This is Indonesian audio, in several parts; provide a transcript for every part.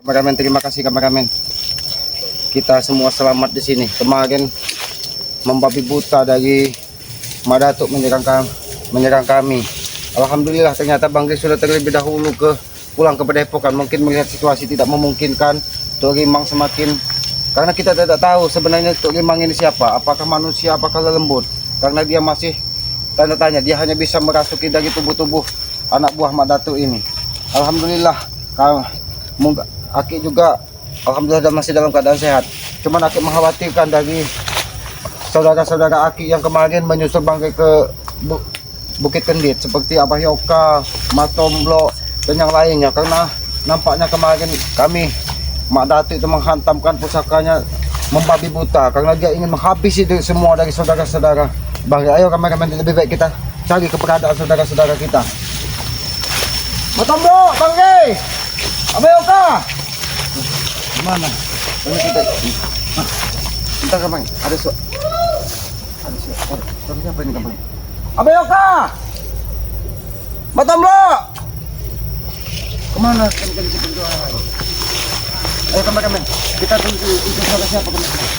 Kameramen, terima kasih kameramen. Kita semua selamat di sini. Kemarin membabi buta dari Madatuk menyerang kami. Alhamdulillah ternyata Bang Gris sudah terlebih dahulu pulang ke Padepokan. Mungkin melihat situasi tidak memungkinkan, Tok Rimang semakin, karena kita tidak tahu sebenarnya Tok Rimang ini siapa, apakah manusia, apakah lelembut. Karena dia masih tanda tanya, dia hanya bisa merasuki dari tubuh-tubuh anak buah Madatuk ini. Alhamdulillah, Aki juga alhamdulillah masih dalam keadaan sehat. Cuman Aki mengkhawatirkan dari saudara-saudara Aki yang kemarin menyusul Bangke ke Bukit Kendit seperti Abah Yoka, Matomblo dan yang lainnya, karena nampaknya kemarin kami Mak Datuk itu menghantamkan pusakanya membabi buta karena dia ingin menghabisi semua dari saudara-saudara Bangke. Ayo kameramen, lebih baik kita cari keberadaan saudara-saudara kita. Matomblo, Bangke, Abah Yoka, mana? Ini kita. Bentar kameramen, ada siapa ini kameramen? Abah Yoka, Matomblo, kemana? Kan bisa berdoa. Ayo kameramen, kita tunggu saudara siapa kameramen?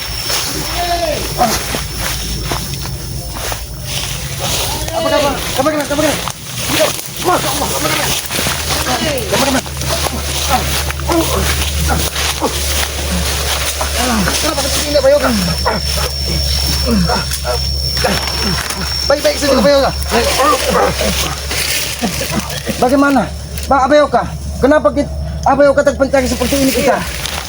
Apa kabar? Kameramen. Masya Allah, kameramen. Kenapa seperti ini Abah Yoka? Baik-baik saja Abah Yoka. Bagaimana Bang Abah Yoka? Kenapa Abah Yoka terpencari seperti ini kita?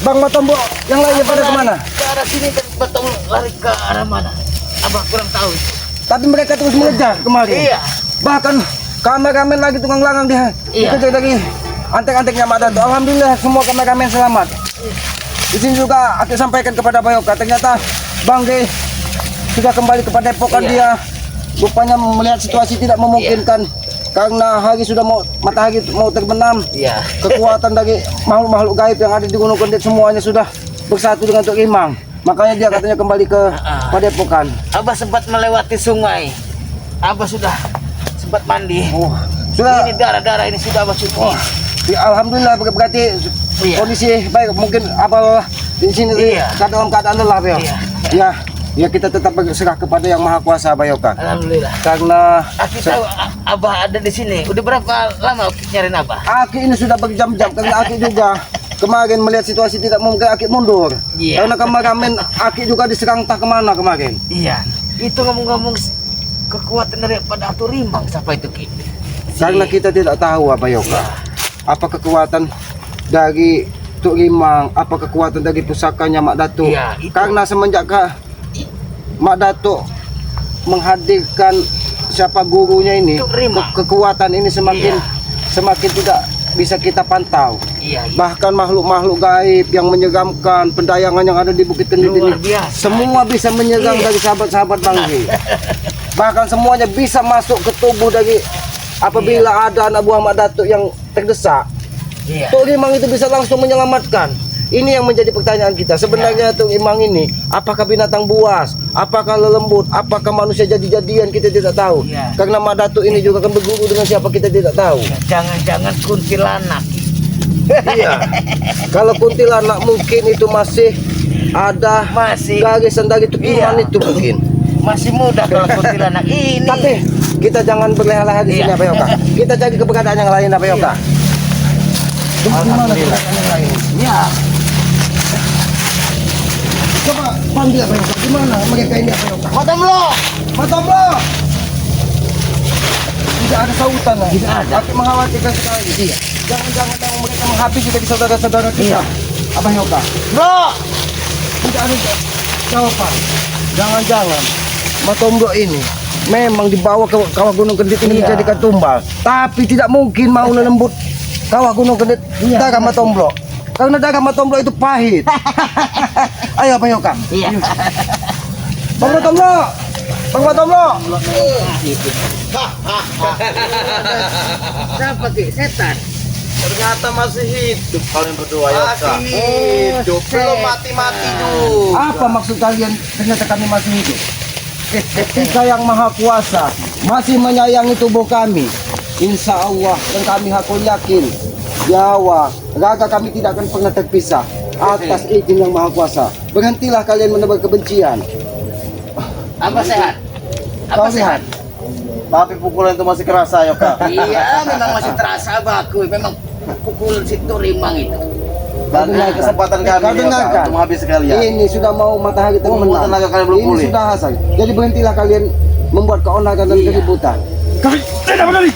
Bang Matomblo yang lainnya pada kemana? Ke arah sini kan Matomblo lari ke arah mana? Abah kurang tahu. Tapi mereka terus mengejar kemarin. Iya. Bahkan kameramen lagi tukang langang dia. Iya. Dikejar dari antek-anteknya Madatuk. Alhamdulillah semua kameramen selamat. Di sini juga aku sampaikan kepada Abah Yoka, ternyata Bang Gris sudah kembali ke Padepokan. Iya. Dia rupanya melihat situasi tidak memungkinkan. Karena matahari mau terbenam. Iya. Kekuatan dari makhluk-makhluk gaib yang ada di Gunung Kendit semuanya sudah bersatu dengan Tok Rimang. Makanya dia katanya kembali ke Padepokan. Abah sempat melewati sungai. Abah sudah sempat mandi. Oh, sudah. Ini darah-darah ini sudah Abah suci. Oh, ya, alhamdulillah berarti Iya. kondisi baik. Mungkin apa di sini Iya. dalam keadaan lelah, Bel. Iya. Ya kita tetap berserah kepada Yang Maha Kuasa, Abah Yoka. Alhamdulillah. Karena Aki tahu Abah ada di sini. Udah berapa lama nyariin Abah? Aki ini sudah berjam-jam, karena Aki juga kemarin melihat situasi tidak mungkin, Aki mundur. Iya. Karena kameramen Aki juga diserang entah kemana kemarin. Iya. Itu ngomong-ngomong kekuatan daripada Tok Rimang siapa itu Ki? Karena kita tidak tahu, Abah Yoka. Iya. Apa kekuatan dari Tok Rimang, apa kekuatan dari pusakanya Mak Datuk. Iya, itu. Karena semenjak Mak Datuk menghadirkan siapa gurunya ini, Tok Rimang. kekuatan ini semakin tidak bisa kita pantau. Iya. Bahkan makhluk-makhluk gaib yang menyeramkan, pendayangan yang ada di Bukit Kendit ini, Luar biasa. semua bisa menyerang dari sahabat-sahabat Bang Gris. Bahkan semuanya bisa masuk ke tubuh dari apabila ada anak buah Mak Datuk yang terdesak. Iya. Tok Rimang itu bisa langsung menyelamatkan. Ini yang menjadi pertanyaan kita. Sebenarnya Tok Rimang ini apakah binatang buas, apakah lelembut, apakah manusia jadi-jadian, kita tidak tahu. Iya. Karena Mak Datuk ini juga akan berguru dengan siapa, kita tidak tahu. Jangan-jangan kuntilanak. Iya. Kalau kuntilanak mungkin itu masih ada Masih. garisan dari Tok Rimang Iya. itu mungkin. Masih muda kalau kuntilanak ini. Tapi kita jangan berleha-leha di sini, Iya. Abah Yoka. Kita cari keberadaan yang lain, Abah Yoka. Gimana keberadaan yang lain? Ya. Coba panggil Abah Yoka. Gimana mereka ini, Abah Yoka? Matomblo. Matomblo! Tidak ada sautan lah. Tidak ada. Tapi mengkhawatirkan sekali. Iya. Jangan-jangan mereka menghabisi dari saudara-saudara kita. Iya. Abah Yoka. Bro. Tidak ada jawaban. Jangan-jangan Matomblo ini memang dibawa ke kawah Gunung Kendit ini Iya. dijadikan tumbal. Tapi tidak mungkin mau lembut kawah Gunung Kendit darah Matomblo. Karena darah Matomblo itu pahit. Ayo Abah Yoka. Iya. Bang Matomblo. Bang Matomblo. Siapa Ki? Setan. Ternyata masih hidup kalian berdua ya. Masih hidup, belum mati-mati juga. Apa maksud kalian ternyata kami masih hidup? Ketika Yang Maha Kuasa masih menyayangi tubuh kami, insya Allah, dan kami hakul yakin nyawa, raga kami tidak akan pernah terpisah atas izin yang Maha Kuasa. Berhentilah kalian menebar kebencian. Apa sehat? Kau sehat? Tapi pukulan itu masih kerasa Yoka. Iya, memang masih terasa baku. Memang pukul situ rimang itu. Dan ini kesempatan kami Kau Yoka dengarkan. untuk menghabisi kalian. Ini sudah mau matahari Membuat terbenam. tenaga kalian belum Ini pulih. sudah hasil. Jadi berhentilah kalian membuat keonaran dan Iya. keributan. Kami tidak peduli.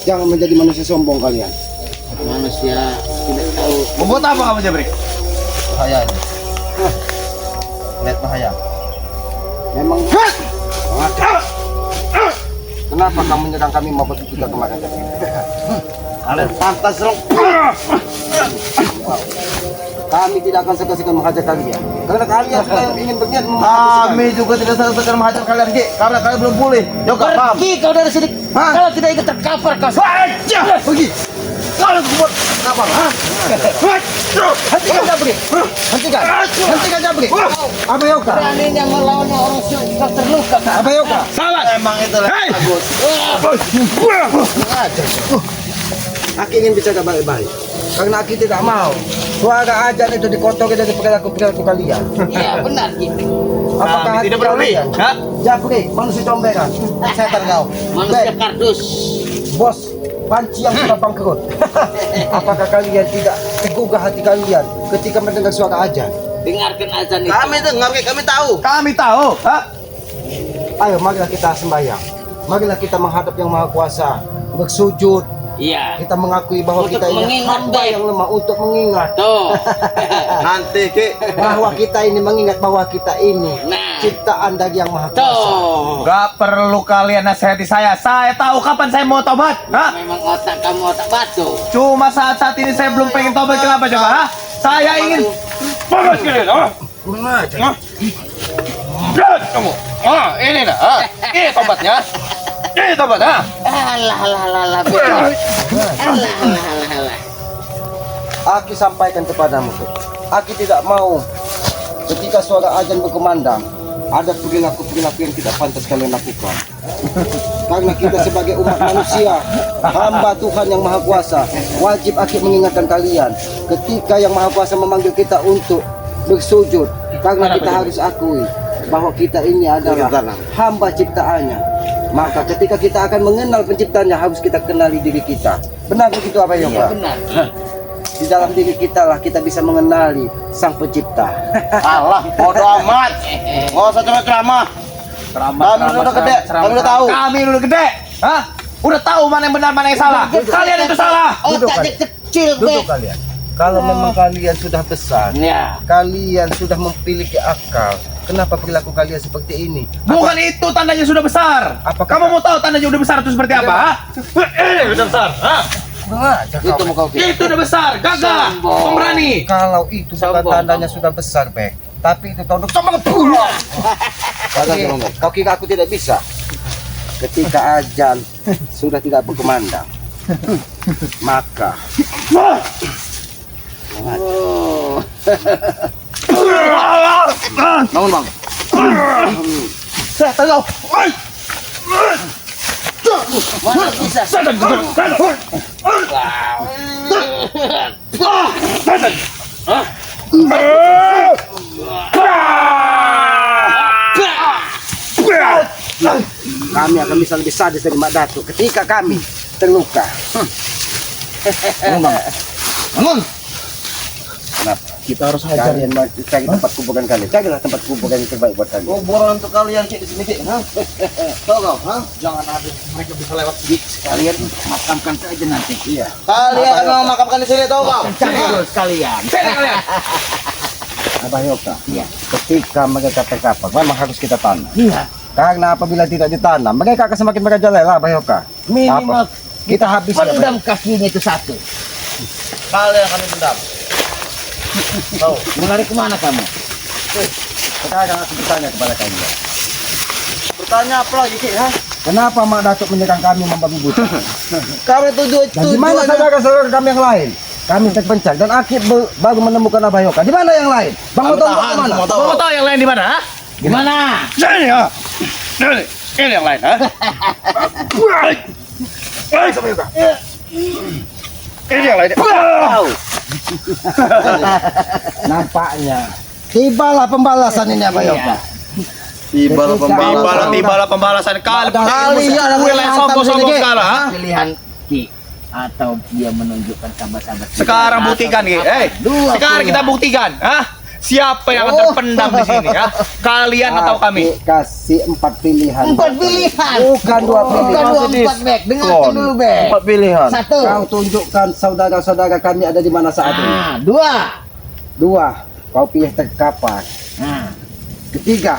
Jangan menjadi manusia sombong kalian. Manusia tidak tahu. Membuat apa kamu Jabrik? Bahaya ini. Lihat bahaya. Memang kenapa kamu menyerang kami maupun kita kemarin? Kalian pantas dong. Kami tidak akan segan-segan menghajar kalian. Karena kalian sudah ingin berniat Kami juga tidak segan menghajar kalian Ki, karena kalian belum pulih. Yoka, paham? Pergi kau dari sini. Kalau tidak ikut terkapar kau. Pergi. Kalau buat apa? Hentikan Jabri. Hentikan Jabri. Apa Yoka? Beraninya melawan orang sudah terluka. Apa Yoka? Emang itu bagus. Aku ingin bicara baik-baik. Karena aku tidak mau suara ajan itu dikotori dari perilaku-perilaku kalian. Iya benar gitu. Apakah hati tidak peduli. kalian? Hah? Jabri, manusia comberan. Setan kau. Manusia kardus. Bos, panci yang sudah bangkrut. Apakah kalian tidak tergugah hati kalian ketika mendengar suara ajan? Dengarkan azan itu. Kami dengar, Ki, kami tahu. Kami tahu. Hah? Ayo, marilah kita sembahyang. Marilah kita menghadap yang Maha Kuasa, bersujud. Iya. Kita mengakui bahwa Untuk kita ini mengingat, hamba Beb. yang lemah untuk mengingat Tuh. Nanti Ki. bahwa kita ini mengingat bahwa kita ini Nah. ciptaan dari yang Maha Kuasa. Tuh. Gak perlu kalian nasihati saya. Saya tahu kapan saya mau tobat. Hah? Memang otak kamu otak batu. Cuma saat ini saya belum pengen tobat. Kenapa coba? Hah? Saya ingin tobat kalian. Mengajar. Kamu. Ini dah. Ini tobatnya. Ini tobat. Alah alah alah alah. Alah alah alah alah. Aku sampaikan kepadamu, Beb. Aku tidak mau ketika suara ajan berkumandang ada perilaku-perilaku yang tidak pantas kalian lakukan. Karena kita sebagai umat manusia, hamba Tuhan yang Maha Kuasa, wajib aku mengingatkan kalian ketika yang Maha Kuasa memanggil kita untuk bersujud. Karena kita harus akui bahwa kita ini adalah hamba ciptaannya. Maka ketika kita akan mengenal penciptanya, harus kita kenali diri kita. Benar begitu apa Iya Yoga? benar. Di dalam diri kita lah kita bisa mengenali sang pencipta. Allah, bodoh amat. Nggak usah ceramah. Kami udah gede, kami udah tahu. Kami udah gede. Hah? Udah tahu mana yang benar, mana yang salah. Kalian itu salah. Otaknya kecil Duduk Beb. kalian. Kalau memang kalian sudah besar, Ya. kalian sudah memiliki akal, kenapa perilaku kalian seperti ini? Bukan itu tandanya sudah besar. Apakah- Kamu mau tahu tandanya udah besar itu seperti apa? Hah? Ini udah besar. Hah? Itu mau kau Itu udah besar. Gagah. Sombong. Pemberani. Kalau itu bukan Sombong, tandanya sombong. sudah besar, Bek. Tapi itu tandanya sombong. Kau kira aku tidak bisa? Ketika ajan sudah tidak berkumandang, maka Oh. bangun bang. Saya tahu. Mana bisa? Kami akan bisa lebih sadis dari Mak Datuk ketika kami terluka. Bangun. Kenapa? Kita harus hajar. Kalian mau cari tempat kuburan kalian. Carilah tempat kuburan yang terbaik buat kalian. Kuburan untuk kalian Ki di sini Ki. Tahu kau? Hah? Jangan ada mereka bisa lewat. Kalian makamkan saja nanti. Iya. Kalian akan memakamkan di sini tahu kau? Cari sekalian. Sini kalian. Abah Yoka. Iya. Ketika mereka terkapar, memang harus kita tanam. Iya. Karena apabila tidak ditanam, mereka akan semakin merajalela, Abah Yoka. Minimal Kita habis. pendam kakinya itu satu. Kalian akan dendam. Tahu? Mau lari kemana kamu? Sekarang aku bertanya kepada kalian. Bertanya apa lagi Ki? Hah? Kenapa Mak Datuk menyerang kami membabi buta? Kami tujuh Dan di mana saudara-saudara kami yang lain? Kami terpencak dan Akib baru menemukan Abah Yoka. Di mana yang lain? Bang Moto tahan, di mana? semua tahu. Mau tahu yang lain di mana? Ha? Gimana? Sini ya. Ini yang lain. Ha? Ini yang lain. Nampaknya tibalah pembalasan ini Abah Yoka. Tiba Tibalah pembalasan kalian Kalian yang sombong-sombong sekali. Ha? Pilihan Ki atau dia menunjukkan sahabat-sahabat kita. Sekarang buktikan, Ki. Sekarang kita buktikan. Siapa yang akan terpendam di sini? Kalian atau kami? Kasih 4 pilihan. 4 pilihan. Bukan 2 pilihan. Bukan 4 Bek. Dengarkan dulu Bek. 4 pilihan. 1. Kau tunjukkan saudara-saudara kami ada di mana saat ini. 2. 2. Kau pilih terkapar. Ketiga,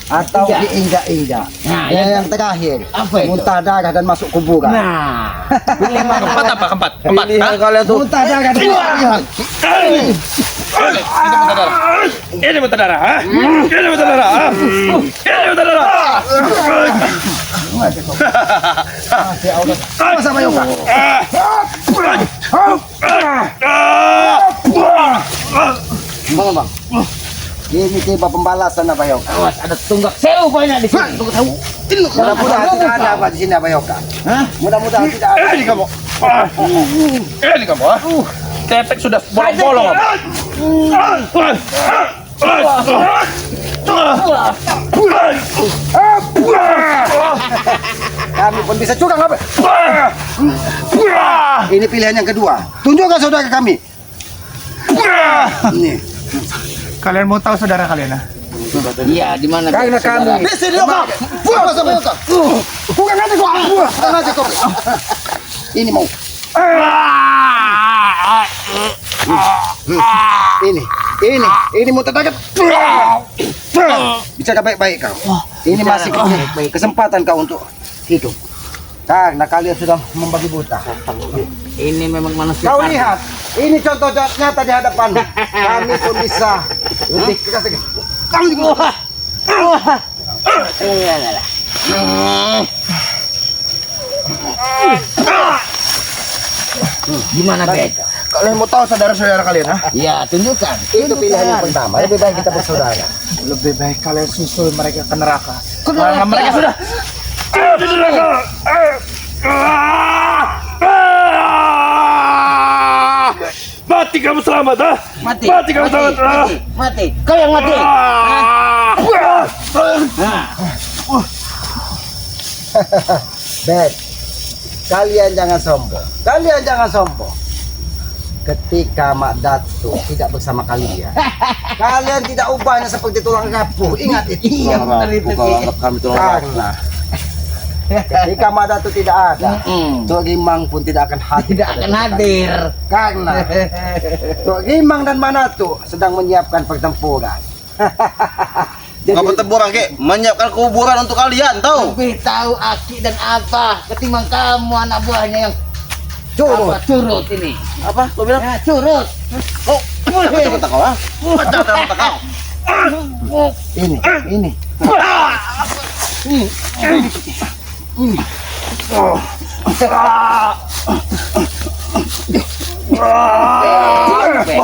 atau Ketiga. diinjak-injak. Nah, yang terakhir, apa itu? muntah darah dan masuk kuburan. Nah. Pilih mana? Keempat apa? Keempat. Pilihan Ha? kalian tuh muntah darah dan kuburan. Ini bentar darah. Ha? Ini bentar darah. Ha? Ini bentar darah. Sama Yoka. Bang. Ini tiba pembalasan Abah Yoka. Awas ada tunggak sewu banyak di sini. Tunggak sewu. Mudah-mudahan tidak ada apa di sini Abah Yoka. Mudah-mudahan tidak ada. Ini kamu. Ini kamu. Ha? Ketek sudah bolong-bolong. Kami pun bisa curang apa? Ini pilihan yang kedua. Tunjukkan saudara kami. Nih. Kalian mau tahu saudara kalian? Ha? Iya, di mana? Karena kami. Di sini Yoka. Buang sama Yoka. Bukan aja kok. Bukan aja kok. Ini mau. Ini mau terdekat. Bicara baik-baik kau. Ini masih kesempatan kau untuk hidup. Karena kalian sudah membabi buta. Ini memang manusia. Kau lihat, ini contoh nyata di hadapan. Kami pun bisa lebih keras. Kami juga. Gimana Bek? Kalian mau tahu saudara-saudara kalian? Ha? Iya, tunjukkan. Itu pilihan yang pertama. Lebih baik kita bersaudara. Lebih baik kalian susul mereka ke neraka. Karena mereka sudah di neraka. Mati kamu selamat, ha? Mati. Mati kamu selamat. Mati. Kau yang mati. Beb, kalian jangan sombong. Kalian jangan sombong. Ketika Mak Datu tidak bersama kalian, kalian tidak ubahnya seperti tulang rapuh. Ingat itu. Iya, benar itu. Kalau anggap kami tulang rapuh. Karena ketika Mak Datu tidak ada, Tok Rimang pun tidak akan hadir. Tidak akan hadir. Karena Tok Rimang dan Manatu sedang menyiapkan pertempuran. Kau bertempuran Ki, menyiapkan kuburan untuk kalian tahu. Lebih tahu Aki dan Abah ketimbang kamu anak buahnya yang curut. curut ini. Apa? Kau bilang? Ya, curut. Oh, macam mata kau, ha? Macam mata kau. Ini. Bek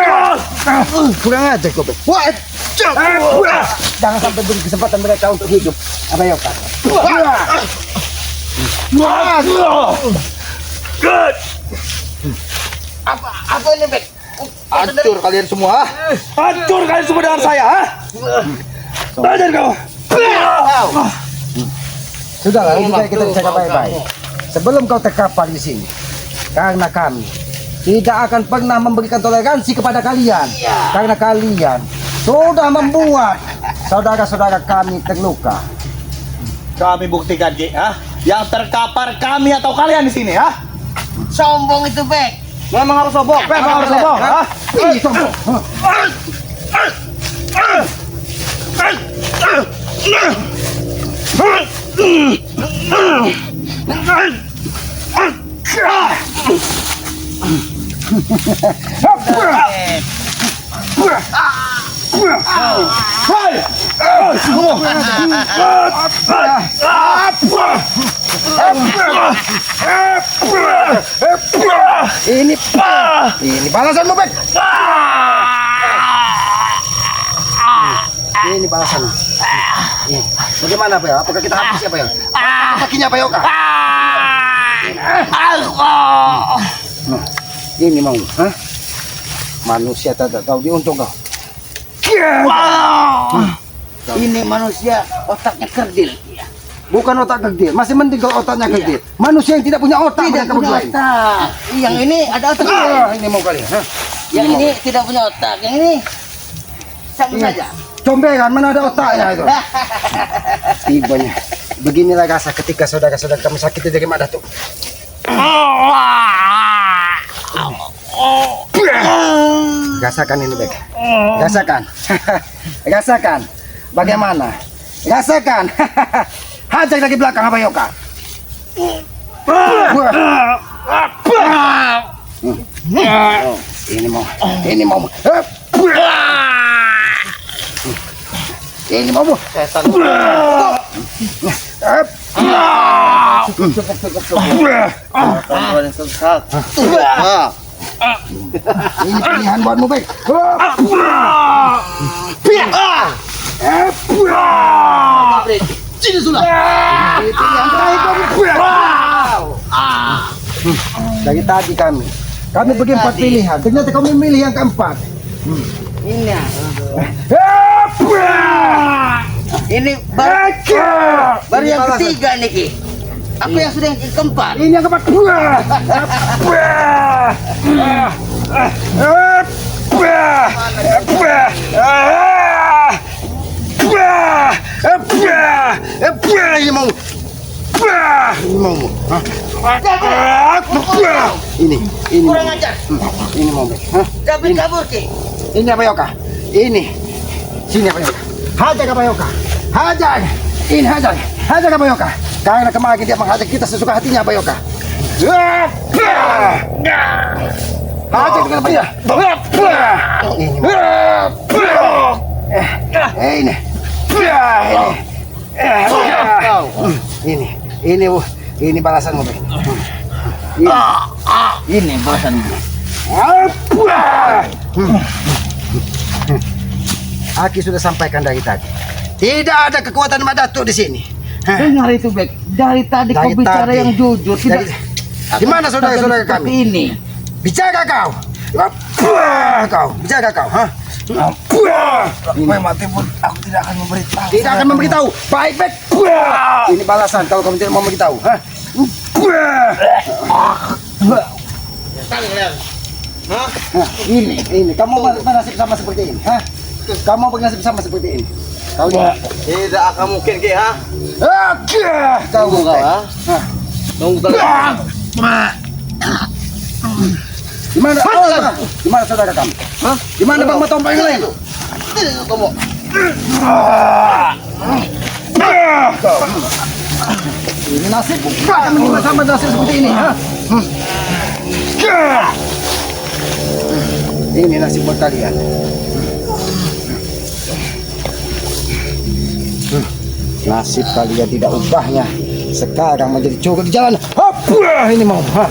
kau. Kurang aja kau. Wah, jangan sampai beri kesempatan mereka untuk hidup. Apa ya Pak? Apa ini Bek? Hancur kalian semua. Hancur kalian semua dengan saya, ha? Belajar kau. Sudahlah, lebih baik kita bicara baik-baik. Sebelum kau terkapar di sini, karena kami tidak akan pernah memberikan toleransi kepada kalian. Karena kalian sudah membuat saudara-saudara kami terluka. Kami buktikan, Ki, ha? Yang terkapar kami atau kalian di sini, ha? Sombong itu Bek. Memang harus sombong. Memang harus sombong, ha? Ini sombong. Ini balasanmu, Bek. Ini balasan. Ini. Bagaimana, Pak? Apakah kita habis apa ya? Kakinya apa ya, Kak? Ini mau, hah? Manusia tak tahu diuntung kau. Ini manusia otaknya kerdil. Bukan otak kerdil, masih mending kalau otaknya kerdil. Manusia yang tidak punya otak, Tidak mereka punya berdua ini. otak. Yang ini ada otak. Ini mau kali, hah? Yang ini tidak punya otak. Yang ini sama Iya. saja. Combekan, mana ada otaknya itu? Tibanya. Beginilah rasa ketika saudara-saudara kami sakit dari Mak Datuk. Rasakan ini, Bek. Rasakan. Rasakan. Bagaimana? Rasakan. Hajar lagi belakang apa Yoka? Ini mau. Ini mau. Ini mau. Setan. Kawan sesat. Ini pilihan buatmu, Bek. Sini sudah. Pilihan terakhir buatmu. Dari tadi kami bagi 4 pilihan. Ternyata kau memilih yang keempat. Ini. Ini baru yang ketiga nih, Ki. Aku yang sudah yang keempat. Ini yang keempat. Ini mau. Ini mau. Ini Kurang ajar. Ini mau. Kabur, Ki. Ini apa Yoka? Ini. Sini apa Yoka? Hajar apa Yoka? Hajar. Ini hajar. Hajar apa Yoka? Karena kemarin dia menghajar kita sesuka hatinya apa Yoka? Hajar dengan apa ya? Ini. Ini balasanmu, Bek. Ini balasan. Aki sudah sampaikan dari tadi. Tidak ada kekuatan Mak Datuk di sini. Dengar itu, Bek. Dari tadi kau Dari bicara tadi. yang jujur. Tidak. Di mana saudara-saudara Seperti kami? ini. Bicara kau. Kau. Bicara kau. Hah? Sampai mati pun aku tidak akan memberitahu. Tidak akan memberitahu. Baik, baik. Ini balasan kalau kamu tidak mau memberitahu. Hah? Nah, ini. Kamu bernasib sama seperti ini. Hah? Kamu bernasib sama seperti ini. Kau lihat. Tidak akan mungkin, Ki, ha? Kau ha? Tunggu kalian. Di mana? Di mana saudara kamu? Hah? Di mana Bang Matompa yang lain? Kamu. Ini nasib bukan menerima sama nasib seperti ini. Hah? Ini nasib buat kalian. Nasib kalian tidak ubahnya. Sekarang menjadi cowok di jalan. Hop! Ini mau. Hah?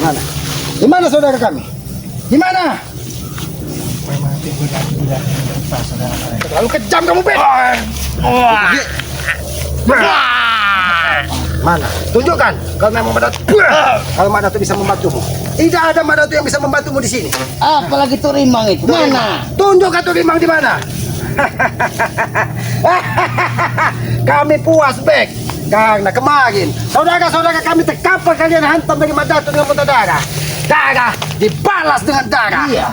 Mana? Di mana saudara kami? Di mana? Terlalu kejam kamu, Ben. Mana? Tunjukkan kalau memang Mak Datuk. Kalau Mak Datuk bisa membantumu. Tidak ada Mak Datuk yang bisa membantumu di sini. Apalagi Turimang itu. Mana? Tunjukkan tuh Limang di mana? Kami puas, Bek. Karena kemarin saudara-saudara kami terkapar kalian hantam dari Mak Datuk dengan muntah darah. Darah dibalas dengan darah. Iya.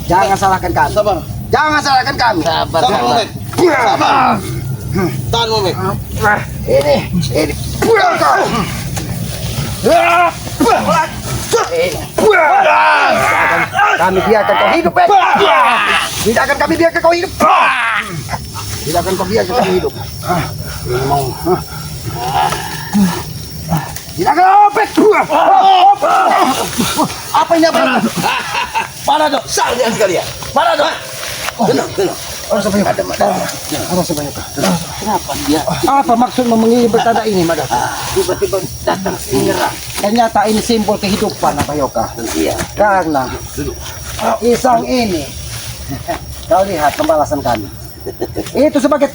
Jangan salahkan kami. Sabar. Jangan salahkan kami. Sabar, Sabar, sabar. Mek. Tahan, Mek. Ini. Kami biarkan kau hidup, Bek. Tidak akan kami biarkan kau hidup. Tidak akan kau biarkan kau hidup. Ini mau. Tidak akan Bek. Apa ini apa? Mana dok? Saljan sekalian. Mana dok? Tenang, tenang. Ano sa bayo? Ano sa bayo ka? Kenapa dia Apa maksud memengirim bertanda ini, Madato? tiba-tiba datang menyerang? Ternyata ini simbol kehidupan, apa Yoka? Iya. Karena pisang ini, kau lihat pembalasan kami. Itu sebagai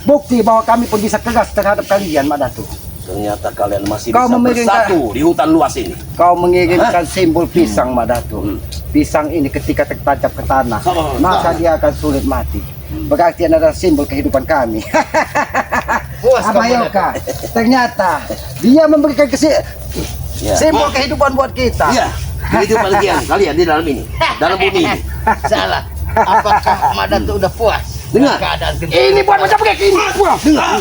bukti bahwa kami pun bisa tegas terhadap kalian, Madato. Ternyata kalian masih Kau bisa memikirkan- bersatu di hutan luas ini. Kau mengirimkan simbol pisang, Madato. Pisang ini ketika tertancap ke tanah, maka dia akan sulit mati. Berarti adalah simbol kehidupan kami. Apa Yoka? Ternyata dia memberikan Ya. simbol kehidupan buat kita. Iya, kehidupan kalian di dalam ini, dalam bumi ini. Salah. Apakah Madato udah puas Dengar. keadaan Ini buat macam begini. Dengar.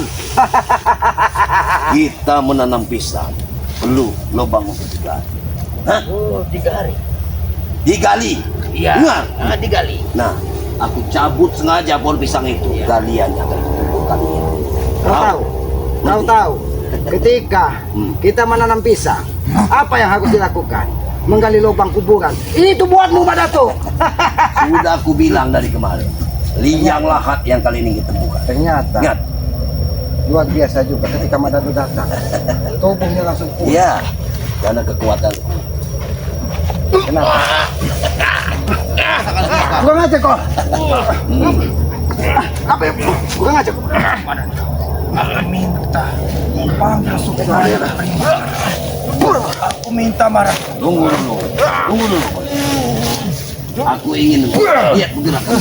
Kita menanam pisang, perlu lubang untuk digali. Hah? Oh, digali. Digali. Iya. Dengar. Digali. Nah, aku cabut sengaja pohon pisang itu. Galiannya akan kutumbuk kalian. Kau tahu, ketika kita menanam pisang, apa yang harus dilakukan? Menggali lubang kuburan. Itu buatmu, Madato. Sudah aku bilang dari kemarin. Liang lahat yang kalian ingin temukan. Ternyata Ingat. luar biasa juga ketika Madato datang. Tubuhnya langsung pulih. Iya, karena kekuatan. Kenapa? Kurang aja kok. Apa ya? Kurang aja kok. Aku minta masuk ke daerah. Aku minta marah. Tunggu dulu. Aku ingin lihat pergerakan.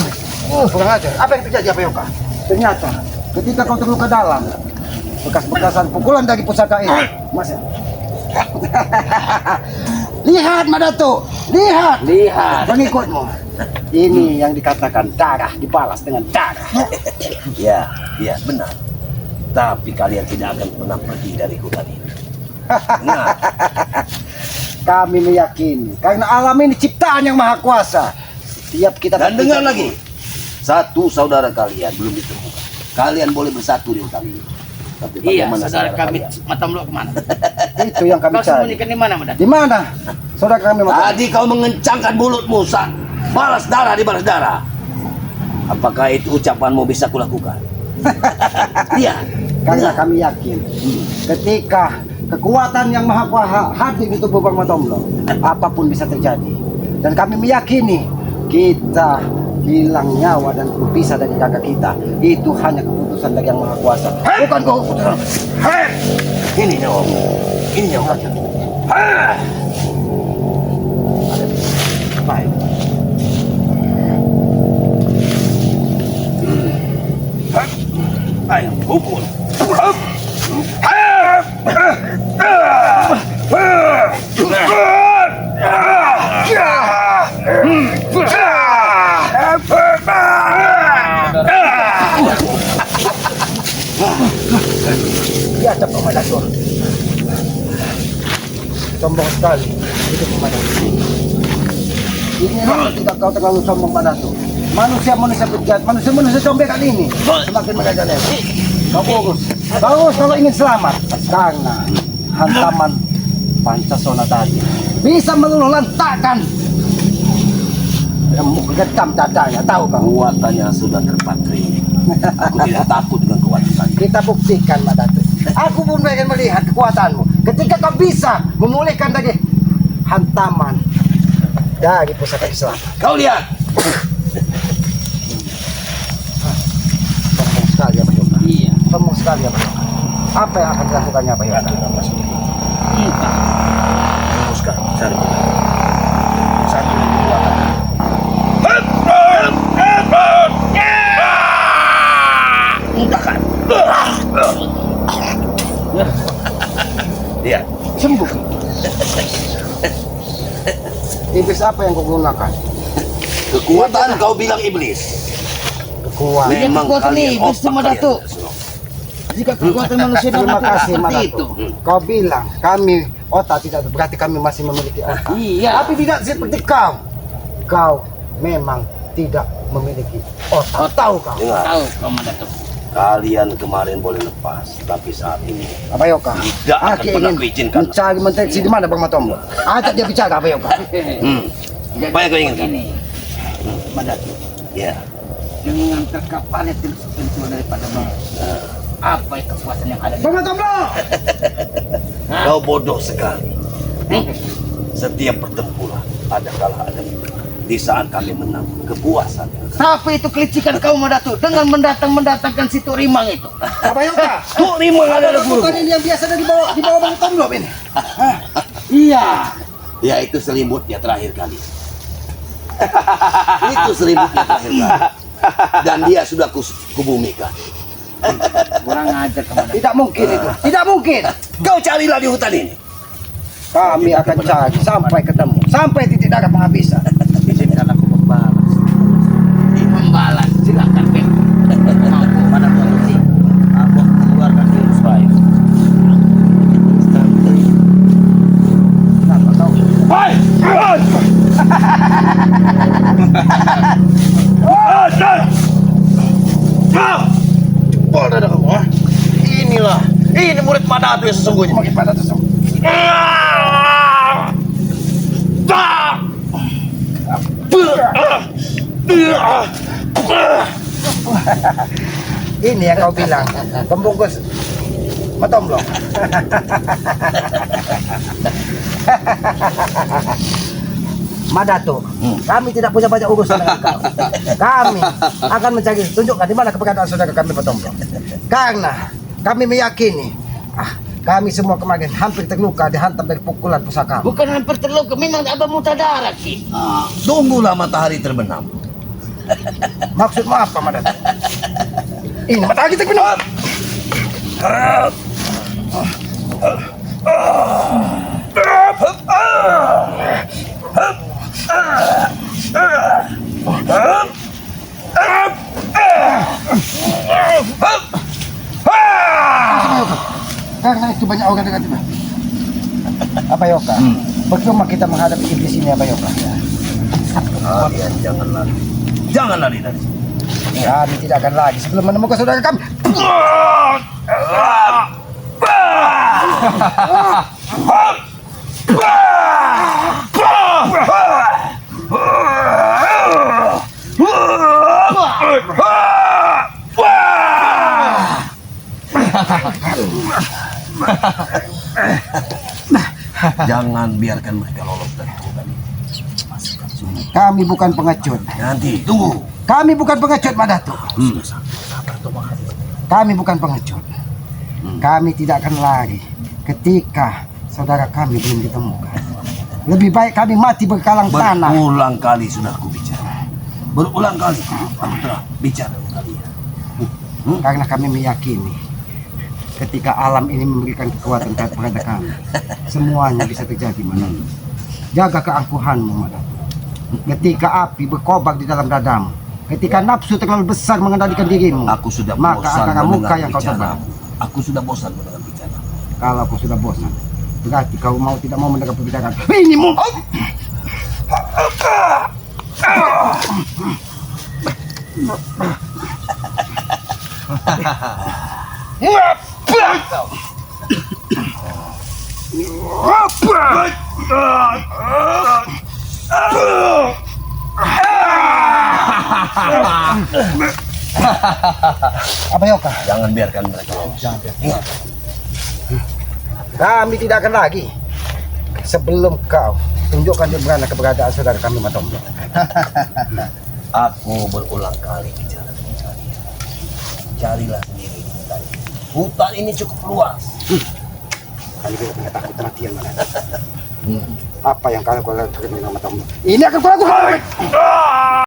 Kurang aja. Apa yang terjadi, apa Yoka? Ternyata ketika kau terluka dalam, bekas-bekasan pukulan dari pusaka ini masih. Lihat, Madato, lihat pengikutmu. Ini yang dikatakan darah dibalas dengan darah. Ya, benar. Tapi kalian tidak akan pernah pergi dari hutan ini. Nah, Kami meyakini karena alam ini ciptaan yang maha kuasa. Setiap kita dan dengar lagi, satu saudara kalian belum ditemukan. Kalian boleh bersatu di hutan ini. Tapi Iya, bagaimana saudara kami kalian? mata meluk kemana? Itu yang kami Kau cari. sembunyikan di mana, Madato? Di mana? Saudara kami Tadi kau mengencangkan mulutmu saat balas darah. Apakah itu ucapanmu bisa kulakukan? Iya. karena kami yakin ketika kekuatan yang maha kuasa hadir di tubuh Bang Matomlo, apapun bisa terjadi. Dan kami meyakini kita hilang nyawa dan berpisah dari kakak kita itu hanya keputusan dari yang maha kuasa, bukan keputusan. Ini nyawamu. Ini nyawa kalian. Baik. Ayo, pukul. Dia ada Madato. Sombong sekali itu Madato. Inilah ketika kau terlalu sombong, Madato. Manusia-manusia bejat, manusia-manusia combek kali ini semakin merajalela. Kau urus kalau ingin selamat, karena hantaman Pancasona tadi bisa meluluh lantakkan remuk getam dadanya, tahu kau? Kuatannya sudah terpatri. Aku tidak takut dengan kekuatan. Kita buktikan, Madato. Aku pun pengen melihat kekuatanmu ketika kau bisa memulihkan dari hantaman dari pusaka Islam. Kau lihat. Sombong sekali, Pak Yoga. Iya. Sombong sekali, Pak Yoga. Apa yang akan dilakukannya, Pak Yoga? Teruskan cari. Satu dua. Muntahkan. Lihat. Sembuh. Iblis apa yang kau gunakan? Kekuatan kau bilang iblis. Kekuatan. Memang kekuatan kalian iblis otak Madato. kalian. Jika kekuatan manusia Terima dapat kasih, seperti Madato. itu. Kau bilang kami otak tidak ada, berarti kami masih memiliki otak. Iya. Tapi tidak seperti kau. Kau memang tidak memiliki otak. Tahu kau? Dengar. Tahu kau, Madato. Kalian kemarin boleh lepas, tapi saat ini Apa Yoga? Tidak akan Aki pernah ingin kuizinkan. mencari mendeteksi di mana Bang Matombo. Ajak dia bicara, apa Yoga? Apa yang kau inginkan? Ini, Madato. Ya. dengan terkapalnya tentu daripada apa itu kekuasaan yang ada di Kau bodoh sekali. Setiap pertempuran ada kalah ada menang. Di saat kami menang, kepuasan. Tapi itu kelicikan kau Madatu dengan mendatangkan si Turimang itu. Apa Yoka? Tuh Rimang adalah guru. Bukan ini yang biasa ada di bawah Bang Tomlo ini. Iya. Ya itu selimutnya terakhir kali. Itu selimutnya terakhir kali. Dan dia sudah kubumikan. Kurang ajar kemana. Tidak mungkin itu. Tidak mungkin. Kau carilah di hutan ini. Kami akan cari sampai ketemu, sampai titik darah penghabisan. Izinkan aku membalas. Membalas, silakan Ben. Mampu pada solusi. Aku mengeluarkan jurus baik. Kenapa kau? Hai! Bodoh dah kamu, ha? Inilah, ini murid Madatu yang sesungguhnya. Makin pada tusuk. Ini yang kau bilang, pembungkus Matomlo. Madatu, kami tidak punya banyak urusan dengan kau. Kami akan mencari, tunjukkan di mana keberadaan saudara kami Matomlo. Karena kami meyakini, kami semua kemarin hampir terluka dihantam dari pukulan pusaka. Bukan hampir terluka, memang ada muntah darah Ki. Tunggulah matahari terbenam. Maksudmu apa, Madatu? Ini matahari terbenam. Karena itu banyak orang dekat kita. Apa Yoka? Percuma kita menghadapi iblis ini, apa Yoka? Kalian jangan lari. Jangan lari dari sini. Kami tidak akan lagi sebelum menemukan saudara kami. Jangan biarkan mereka lolos dari hutan ini. Kami bukan pengecut. Nanti tunggu. Kami bukan pengecut, Madatu. Kami bukan pengecut. Kami tidak akan lari ketika saudara kami belum ditemukan. Lebih baik kami mati berkalang tanah. Berulang kali sudah aku bicara. Berulang kali aku telah bicara dengan kalian. Karena kami meyakini ketika alam ini memberikan kekuatan kepada kami, semuanya bisa terjadi, Madatu. Jaga keangkuhanmu, Madatu. Ketika api berkobar di dalam dadamu, ketika nafsu terlalu besar mengendalikan dirimu, Aku sudah maka bosan antara muka mendengar yang kau bicara. tebar. Aku sudah bosan mendengar bicara. Kalau kau sudah bosan, berarti kau mau tidak mau mendengar pembicaraan. Ini mu. Apa Yoka? Jangan biarkan mereka lolos. Ingat. Kami tidak akan lagi sebelum kau tunjukkan di mana keberadaan saudara kami Matomlo. Aku berulang kali bicara dengan kalian. Carilah sendiri hutan ini. Hutan ini cukup luas. Kami tidak mengatakan kematian, mana? Apa yang kalian lakukan dengan Matomlo? Ini akan kulakukan.